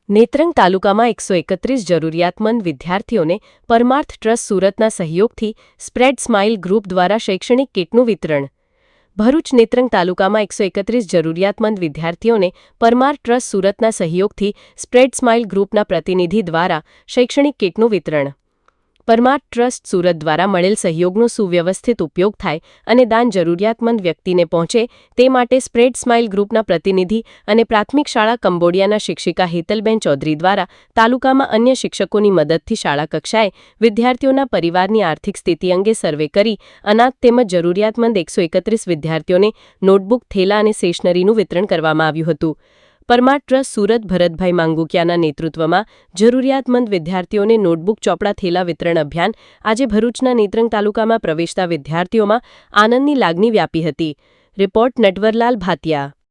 નેત્રંગ તાલુકામાં 131 જરૂરિયાતમંદ વિદ્યાર્થીઓને પરમાર્થ ટ્રસ્ટ સુરતના સહયોગથી સ્પ્રેડ સ્માઇલ ગ્રુપ દ્વારા શૈક્ષણિક કીટનું વિતરણ. ભરૂચ નેત્રંગ તાલુકામાં 131 જરૂરિયાતમંદ વિદ્યાર્થીઓને પરમાર્થ ટ્રસ્ટ સુરતના સહયોગથી સ્પ્રેડ સ્માઇલ ગ્રુપના પ્રતિનિધિ દ્વારા શૈક્ષણિક કીટનું વિતરણ. પરમાર્થ ટ્રસ્ટ સુરત દ્વારા મળેલ સહયોગનો સુવ્યવસ્થિત ઉપયોગ થાય અને દાન જરૂરિયાતમંદ વ્યક્તિને પહોંચે તે માટે સ્પ્રેડ સ્માઇલ ગ્રુપના પ્રતિનિધિ અને પ્રાથમિક શાળા કંબોડિયાના શિક્ષિકા હેતલબેન ચૌધરી દ્વારા તાલુકામાં અન્ય શિક્ષકોની મદદથી શાળા કક્ષાએ વિદ્યાર્થીઓના પરિવારની આર્થિક સ્થિતિ અંગે સર્વે કરી અનાથ તેમજ જરૂરિયાતમંદ 131 વિદ્યાર્થીઓને નોટબુક, થેલા અને સ્ટેશનરીનું વિતરણ કરવામાં આવ્યું હતું. પરમાર્થ ટ્રસ્ટ સુરત ભરતભાઈ માંગુકિયાના નેતૃત્વમાં જરૂરિયાતમંદ વિદ્યાર્થીઓને નોટબુક, ચોપડા, થેલા વિતરણ અભિયાન આજે ભરૂચના નેત્રંગ તાલુકામાં પ્રવેશતા વિદ્યાર્થીઓમાં આનંદની લાગણી વ્યાપી હતી. રિપોર્ટ નટવરલાલ ભાતિયા.